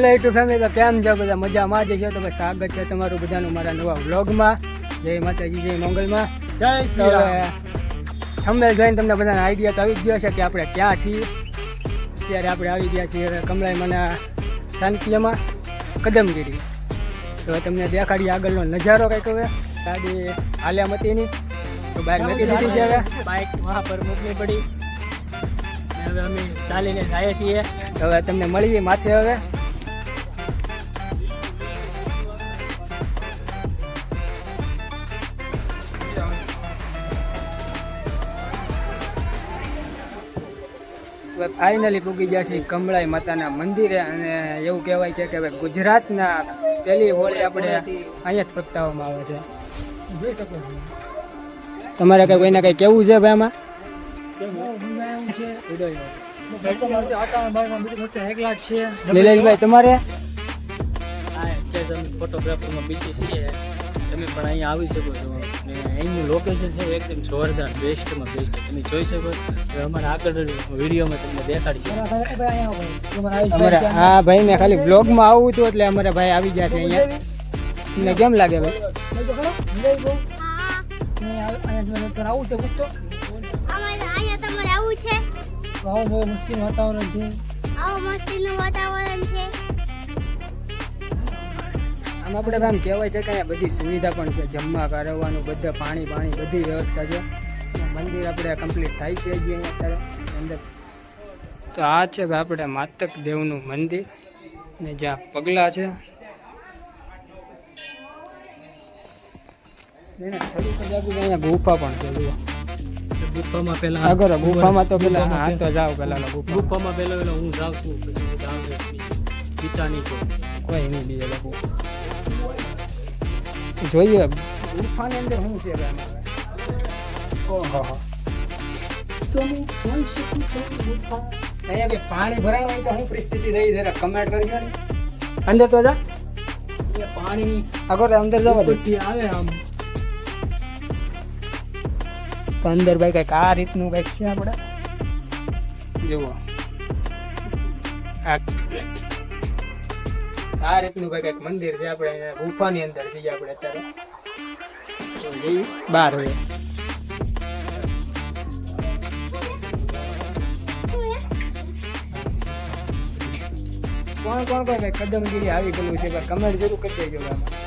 Hello YouTube family, તો કેમ છો બધા? મજામાં જ છે. તો ભાઈ સ્વાગત છે તમારું બધાનું મારા નવા વ્લોગમાં. જય માતાજી, જય મંગલમાં. જય શ્રી રામ. થંબનેલ જોઈને તમને બધાને આઈડિયા તો આવી જ ગયો છે કે આપણે ક્યાં છીએ. અત્યારે આપણે આવી ગયા છીએ હવે કમલાઈમાના શાંતિમાં કદમગીરી. તો તમને દેખાડીએ આગળનો નજારો કંઈક. હવે ગાડી હાલ્યા મતીની તો બહાર મૂકી દીધી છે. હવે બાઇક વહાં પર મૂકવી પડી. હવે અમે ચાલીને જઈએ છીએ. હવે તમને મળીએ માથે. હવે ફાઇનલી પૂગી ગયા છે કમળાઈ માતાના મંદિરે. અને એવું કહેવાય છે કે હવે ગુજરાતના પહેલી હોળી આપણે અહીંયા જ પ્રગટાવવામાં આવે છે. તમારે કઈ કોઈને કઈ કેવું છે ભાઈ આમાં? નિલેશભાઈ તમારે? ફોટોગ્રાફરમાં બીજી છીએ. તમે પણ અહીંયા આવી શકો છો. ને અહીંનું લોકેશન છે એકદમ જોરદાર, બેસ્ટમાં બેસ્ટ. તમે જોઈ શકો. હવે અમારા આગળ વિડીયોમાં તમને દેખાડીશું. અમારે હા ભાઈ ને ખાલી બ્લોગમાં આવવું હતું એટલે અમારે ભાઈ આવી ગયા છે અહીંયા. તમને કેમ લાગે ભાઈ? આવું છે પૂછતો. આવું મસ્તીનું વાતાવરણ છે. આમ આપણે આમ કહેવાય છે કે અહીંયા બધી સુવિધા પણ છે, જમવા કરવાનું, બધા પાણી બધી વ્યવસ્થા છે. મંદિર આપણે કમ્પ્લીટ થાય છે જે અહીંયા અત્યારે અંદર. તો આ છે ભાઈ આપણે માતક દેવનું મંદિર ને જ્યાં પગલા છે. અહીંયા ગુફા પણ છે. જુઓ ગુફામાં પહેલા આગળ ગુફામાં તો પેલા હા તો જાઓ પેલા ગુફામાં પહેલા હું જાઉં છું, પછી જાઉં પિતાની કોઈ નહીં બીજે લોકો જોઈએ ગુફાની અંદર શું છે ભાઈ? ઓહો અહીંયા બી પાણી ભરાણું હોય તો શું પરિસ્થિતિ રહી જરા કમેન્ટ કરજો ને. અંદર તો જા પાણી આગળ અંદર જવા દે આવે આમ. તો અંદર ભાઈ કંઈક આ રીતનું કંઈક છે. આપણે જુઓ આ રીતનું ભાઈ કંઈક મંદિર છે. આપણે ગુફાની અંદર છીએ આપણે અત્યારે. બહાર હોય કોણ ભાઈ કદમગીરી આવી ગયેલું છે? કમેન્ટ જરૂર કરી દેજો આમાં.